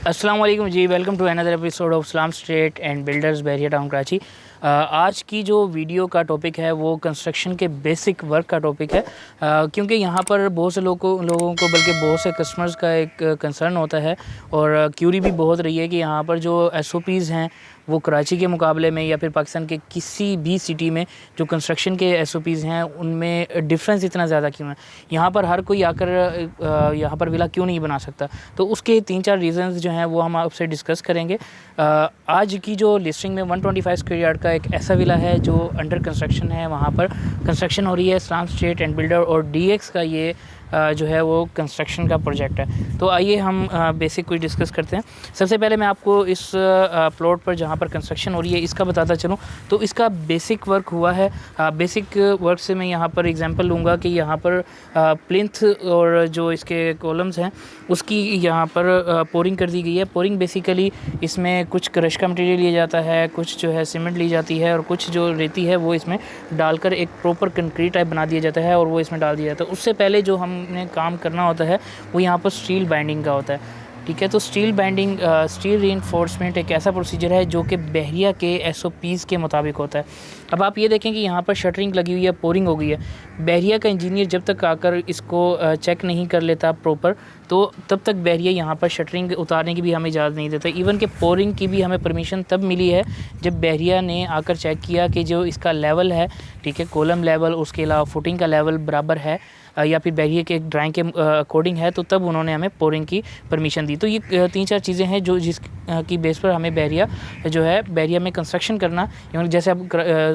अस्सलाम वालेकुम जी। Welcome to another episode of Islam estate and builders Bahria town Karachi. आज की जो वीडियो का टॉपिक है वो कंस्ट्रक्शन के बेसिक वर्क का टॉपिक है, क्योंकि यहाँ पर बहुत से लोगों को बल्कि बहुत से कस्टमर्स का एक कंसर्न होता है और क्यूरी भी बहुत रही है कि यहाँ पर जो SOPs हैं वो कराची के मुकाबले में या फिर पाकिस्तान के किसी भी सिटी में जो कंस्ट्रक्शन के SOPs हैं उनमें डिफरेंस इतना ज़्यादा क्यों है। यहाँ पर हर कोई आकर यहाँ पर विला क्यों नहीं बना सकता, तो उसके 3-4 रीज़न्स जो हैं वो हम आपसे डिस्कस करेंगे। आज की जो लिस्टिंग में 125 स्क्वायर यार्ड का एक ऐसा विला है जो अंडर कंस्ट्रक्शन है, वहाँ पर कंस्ट्रक्शन हो रही है। इस्लाम स्टेट एंड बिल्डर और DX का ये जो है वो कंस्ट्रक्शन का प्रोजेक्ट है। तो आइए हम बेसिक कुछ डिस्कस करते हैं। सबसे पहले मैं आपको इस प्लॉट पर जहाँ पर कंस्ट्रक्शन हो रही है इसका बताता चलूँ तो इसका बेसिक वर्क हुआ है। बेसिक वर्क से मैं यहाँ पर एग्जांपल लूँगा कि यहाँ पर प्लिंथ और जो इसके कॉलम्स हैं उसकी यहाँ पर पोरिंग कर दी गई है। पोरिंग बेसिकली इसमें कुछ क्रश का मटेरियल लिया जाता है, कुछ जो है सीमेंट ली जाती है और कुछ जो रेती है वो इसमें डालकर एक प्रॉपर कंक्रीट टाइप बना दिया जाता है और वो इसमें डाल दिया जाता है। उससे पहले जो हमने काम करना होता है वो यहाँ पर स्टील बाइंडिंग का होता है। ठीक है, तो स्टील बाइंडिंग स्टील रीइंफोर्समेंट एक ऐसा प्रोसीजर है जो कि बहरिया के SOPs के मुताबिक होता है। अब आप ये देखें कि यहाँ पर शटरिंग लगी हुई है, पोरिंग हो गई है। बहरिया का इंजीनियर जब तक आकर इसको चेक नहीं कर लेता प्रॉपर, तो तब तक बहरिया यहाँ पर शटरिंग उतारने की भी हमें इजाज़त नहीं देता। इवन के पोरिंग की भी हमें परमिशन तब मिली है जब बहरिया ने आकर चेक किया कि जो इसका लेवल है, ठीक है, कॉलम लेवल, उसके अलावा फुटिंग का लेवल बराबर है या फिर बहरिया के एक ड्राइंग के अकॉर्डिंग है, तो तब उन्होंने हमें पोरिंग की परमिशन दी। तो ये 3-4 चीज़ें हैं जो जिस की बेस पर हमें बहरिया में कंस्ट्रक्शन करना, जैसे अब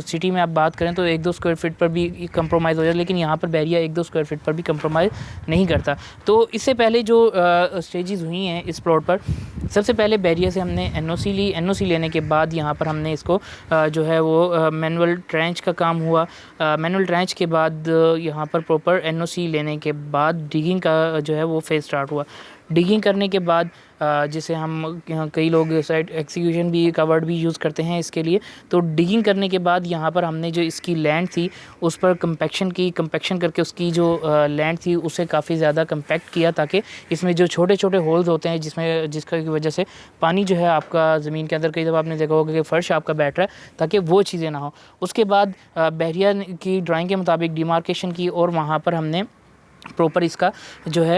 सिटी में आप बात करें तो 1-2 स्क्वायर फीट पर भी कंप्रोमाइज़ हो जाए, लेकिन यहाँ पर बहरिया 1-2 स्क्वायर फीट पर भी कंप्रोमाइज़ नहीं करता। तो इससे पहले जो स्टेजेस हुई हैं इस प्लॉट पर, सबसे पहले बहरिया से हमने NOC ली। NOC लेने के बाद यहाँ पर हमने इसको जो है वो मैनुअल ट्रेंच का काम हुआ। मैनुअल ट्रेंच के बाद यहाँ पर प्रॉपर NOC लेने के बाद डिगिंग का जो है वो फेज़ स्टार्ट हुआ। डिगिंग करने के बाद जिसे हम यहाँ कई लोग साइट एक्जीक्यूशन भी का वर्ड भी यूज़ करते हैं इसके लिए, तो डिगिंग करने के बाद यहाँ पर हमने जो इसकी लैंड थी उस पर कंपैक्शन करके उसकी जो लैंड थी उसे काफ़ी ज़्यादा कंपैक्ट किया, ताकि इसमें जो छोटे छोटे होल्स होते हैं जिसका की वजह से पानी जो है आपका ज़मीन के अंदर, कई दफ़ा आपने देखा होगा कि फ़र्श आपका बैठ रहा है, ताकि वो चीज़ें ना हो। उसके बाद बहरिया की ड्राइंग के मुताबिक डिमार्केशन की और वहाँ पर हमने प्रॉपर इसका जो है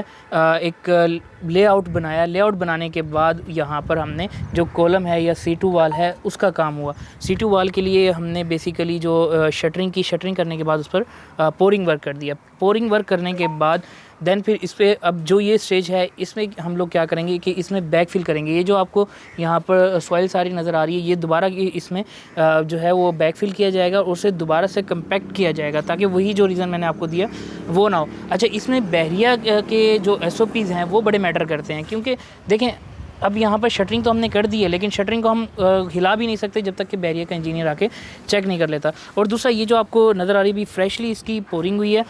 एक लेआउट बनाया। लेआउट बनाने के बाद यहाँ पर हमने जो कॉलम है या C2 वाल है उसका काम हुआ। C2 वाल के लिए हमने बेसिकली जो शटरिंग करने के बाद उस पर पोरिंग वर्क कर दिया। पोरिंग वर्क करने के बाद देन फिर इस पर अब जो ये स्टेज है इसमें हम लोग क्या करेंगे कि इसमें बैकफिल करेंगे। ये जो आपको यहाँ पर सॉइल सारी नज़र आ रही है, ये दोबारा इसमें जो है वो बैकफिल किया जाएगा और उसे दोबारा से कंपैक्ट किया जाएगा, ताकि वही जो रीज़न मैंने आपको दिया वो ना हो। अच्छा, इसमें बहरिया के जो SOPs हैं वो बड़े मैटर करते हैं, क्योंकि देखें अब यहाँ पर शटरिंग तो हमने कर दी है, लेकिन शटरिंग को हम हिला भी नहीं सकते जब तक कि बहरिया का इंजीनियर आके चेक नहीं कर लेता। और दूसरा, ये जो आपको नज़र आ रही है, भी फ्रेशली इसकी पोरिंग हुई है।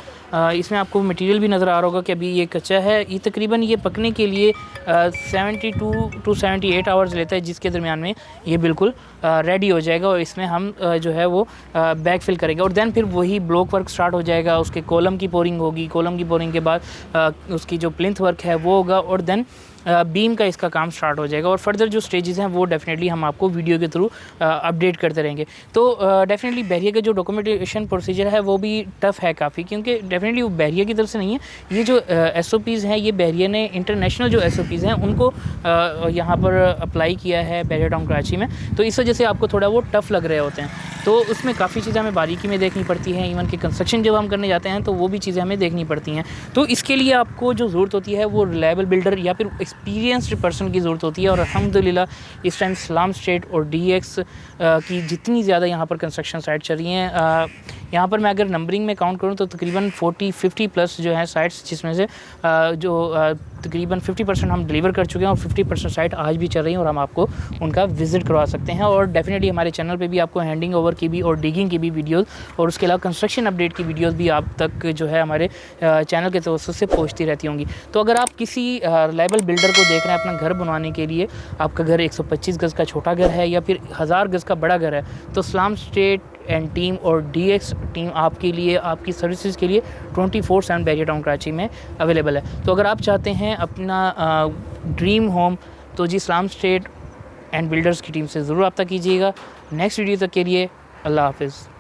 इसमें आपको मटेरियल भी नज़र आ रहा होगा कि अभी ये कच्चा है। ये तकरीबन ये पकने के लिए 72 to 78 आवर्स लेता है, जिसके दरमियान में ये बिल्कुल रेडी हो जाएगा और इसमें हम जो है वो बैकफिल करेंगे और दैन फिर वही ब्लॉक वर्क स्टार्ट हो जाएगा। उसके कॉलम की पोरिंग होगी, कॉलम की पोरिंग के बाद उसकी जो प्लिंथ वर्क है वो होगा और दैन बीम का इसका काम स्टार्ट हो जाएगा। और फर्दर जो स्टेजेस हैं वो डेफिनेटली हम आपको वीडियो के थ्रू अपडेट करते रहेंगे। तो डेफिनेटली बहरिया का जो डॉक्यूमेंटेशन प्रोसीजर है वो भी टफ़ है काफ़ी, क्योंकि डेफिनेटली वो बहरिया की तरफ से नहीं है। ये जो SOPs हैं ये बहरिया ने इंटरनेशनल जो SOPs हैं उनको यहाँ पर अप्लाई किया है बहरिया टाउन कराची में, तो इस वजह से आपको थोड़ा वो टफ़ लग रहे होते हैं। तो उसमें काफ़ी चीज़ें हमें बारीकी में देखनी पड़ती हैं। इवन कि कंस्ट्रक्शन जब हम करने जाते हैं तो वो भी चीज़ें हमें देखनी पड़ती हैं। तो इसके लिए आपको जो ज़रूरत होती है वो रिलायबल बिल्डर या फिर एक्सपीरियंस्ड पर्सन की ज़रूरत होती है। और अल्हम्दुलिल्लाह इस टाइम इस्लाम स्टेट और DX की जितनी ज़्यादा यहाँ पर कंस्ट्रक्शन साइट चल रही हैं, यहाँ पर मैं अगर नंबरिंग में काउंट करूँ तो तकरीबन 40-50 प्लस जो हैं साइट्स, जिसमें से तकरीबन 50% हम डिलीवर कर चुके हैं और 50% साइट आज भी चल रही हैं और हम आपको उनका विज़िट करवा सकते हैं। और डेफिनेटली हमारे चैनल पे भी आपको हैंडिंग ओवर की भी और डिगिंग की भी वीडियोस और उसके अलावा कंस्ट्रक्शन अपडेट की वीडियोस भी आप तक जो है हमारे चैनल के तवज्जुह से पहुँचती रहती होंगी। तो अगर आप किसी रिलायबल बिल्डर को देख रहे हैं अपना घर बनवाने के लिए, आपका घर 125 गज़ का छोटा घर है या फिर 1000 गज़ का बड़ा घर है, तो इस्लाम स्टेट एंड टीम और DX टीम आपके लिए, आपकी सर्विसेज के लिए 24/7 बहरिया टाउन कराची में अवेलेबल है। तो अगर आप चाहते हैं अपना ड्रीम होम तो जी इस्लाम स्टेट एंड बिल्डर्स की टीम से ज़रूर रब्ता कीजिएगा। नेक्स्ट वीडियो तक के लिए अल्लाह हाफ़िज़।